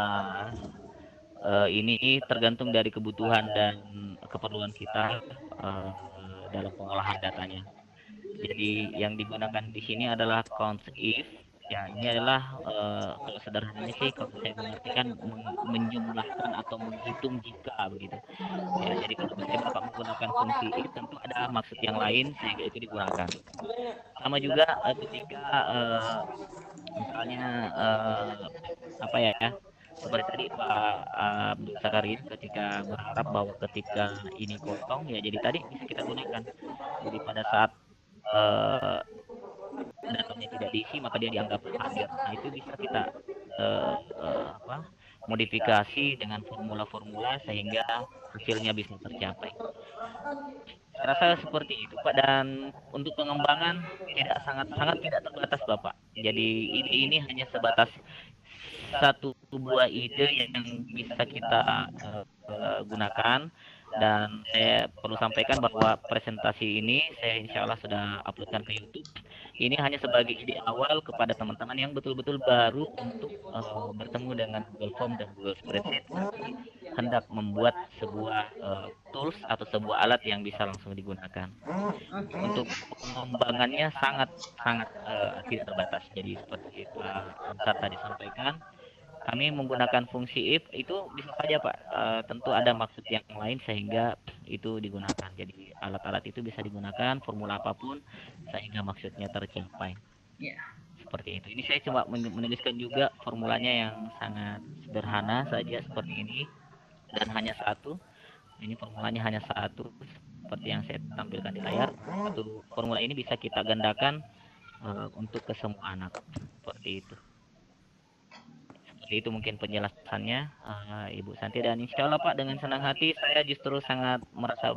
[SPEAKER 4] ini tergantung dari kebutuhan dan keperluan kita dalam pengolahan datanya. Jadi yang digunakan di sini adalah count if. Ya, ini adalah kalau sederhananya sih kalau saya mengartikan menjumlahkan atau menghitung jika begitu. Ya, jadi kalau misalnya Bapak menggunakan fungsi if tentu ada maksud yang lain sehingga itu digunakan. Sama juga ketika misalnya apa ya? Seperti tadi Pak Abdul Zakaria ketika berharap bahwa ketika ini kosong ya jadi tadi bisa kita gunakan. Jadi pada saat datanya tidak diisi maka dia dianggap hadir. Nah itu bisa kita modifikasi dengan formula-formula sehingga hasilnya bisa tercapai. Saya rasa seperti itu Pak, dan untuk pengembangan sangat tidak terbatas Bapak. Jadi ini hanya sebatas satu buah ide yang bisa kita gunakan, dan saya perlu sampaikan bahwa presentasi ini saya insya Allah sudah uploadkan ke YouTube. Ini hanya sebagai ide awal kepada teman-teman yang betul-betul baru untuk bertemu dengan Google Form dan Google Spreadsheet, tapi hendak membuat sebuah tools atau sebuah alat yang bisa langsung digunakan. Untuk pengembangannya sangat tidak terbatas. Jadi seperti Pak Ansar tadi sampaikan, kami menggunakan fungsi if itu bisa saja Pak. Tentu ada maksud yang lain sehingga itu digunakan. Jadi alat-alat itu bisa digunakan formula apapun sehingga maksudnya tercapai. Seperti itu. Ini saya cuma menuliskan juga formulanya yang sangat sederhana saja seperti ini, dan hanya satu. Ini formulanya hanya satu seperti yang saya tampilkan di layar. Satu formula ini bisa kita gandakan untuk ke semua anak seperti itu. Itu mungkin penjelasannya Ibu Santi, dan insya Allah Pak dengan senang hati saya justru sangat merasa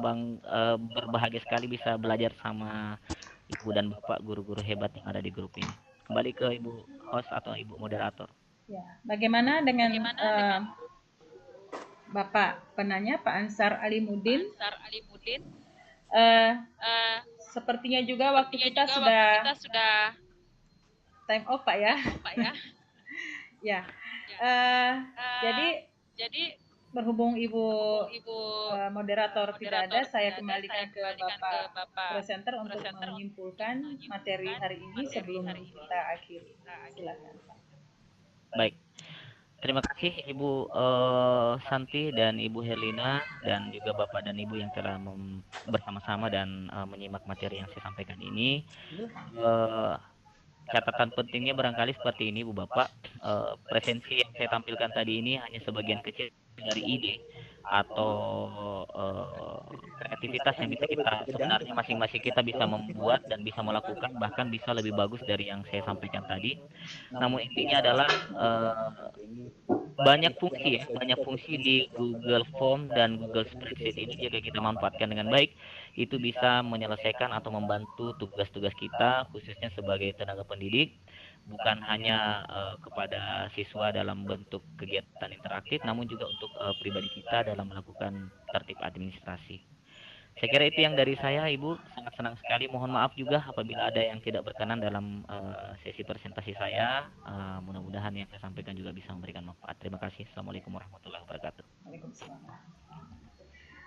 [SPEAKER 4] berbahagia sekali bisa belajar sama Ibu dan Bapak guru-guru hebat yang ada di grup ini. Kembali ke Ibu host atau Ibu moderator.
[SPEAKER 2] Ya, bagaimana dengan Bapak penanya Pak Ansar Alimuddin? Sepertinya juga waktu kita sudah time off Pak ya. Ya. Jadi berhubung Ibu moderator tidak ada, saya kembalikan ke Bapak presenter untuk menyimpulkan materi hari ini sebelum kita akhiri. Silakan Pak.
[SPEAKER 4] Baik. Terima kasih Ibu Santi dan Ibu Herlina dan juga Bapak dan Ibu yang telah bersama-sama dan menyimak materi yang saya sampaikan ini. Catatan pentingnya barangkali seperti ini Bu Bapak, presensi yang saya tampilkan tadi ini hanya sebagian kecil dari ide atau kreativitas yang bisa kita sebenarnya masing-masing kita bisa membuat dan bisa melakukan, bahkan bisa lebih bagus dari yang saya sampaikan tadi. Namun intinya adalah banyak fungsi di Google Form dan Google Spreadsheet ini jika kita manfaatkan dengan baik, itu bisa menyelesaikan atau membantu tugas-tugas kita khususnya sebagai tenaga pendidik, bukan hanya kepada siswa dalam bentuk kegiatan interaktif, namun juga untuk pribadi kita dalam melakukan tertib administrasi. Saya kira itu yang dari saya Ibu, sangat senang sekali. Mohon maaf juga apabila ada yang tidak berkenan dalam sesi presentasi saya. Mudah-mudahan yang saya sampaikan juga bisa memberikan manfaat. Terima kasih. Assalamualaikum warahmatullahi wabarakatuh.
[SPEAKER 2] Waalaikumsalam.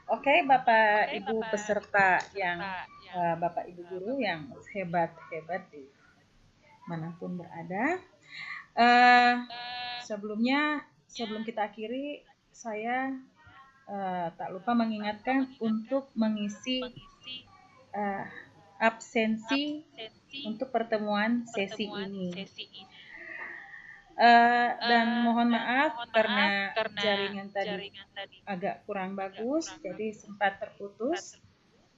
[SPEAKER 2] Oke, Bapak Ibu peserta yang Bapak Ibu guru yang hebat-hebat di manapun berada. Sebelum kita akhiri, saya tak lupa mengingatkan untuk mengisi absensi untuk pertemuan sesi ini. Dan mohon maaf karena jaringan tadi agak kurang bagus, jadi sempat terputus.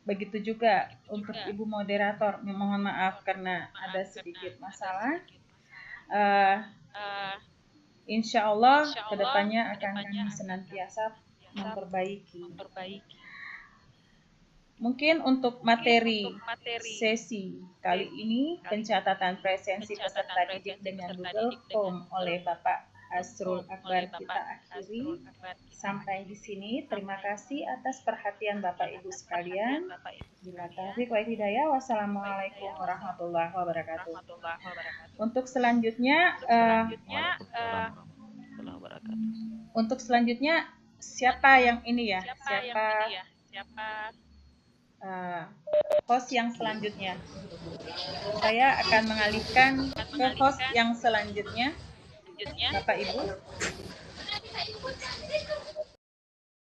[SPEAKER 2] Begitu juga untuk Ibu moderator, mohon maaf karena ada sedikit masalah. Insya Allah kedepannya akan kami senantiasa memperbaiki. Mungkin untuk materi sesi kali ini, pencatatan presensi peserta didik dengan Google Form oleh Bapak Asrul Akbar kita akhiri sampai di sini. Terima kasih atas perhatian Bapak Ibu sekalian. Bila taufiq wal hidayah, wassalamualaikum warahmatullahi wabarakatuh. Untuk selanjutnya, siapa yang ini ya? Host yang selanjutnya. Saya akan mengalihkan ke host yang selanjutnya. Bapak Ibu.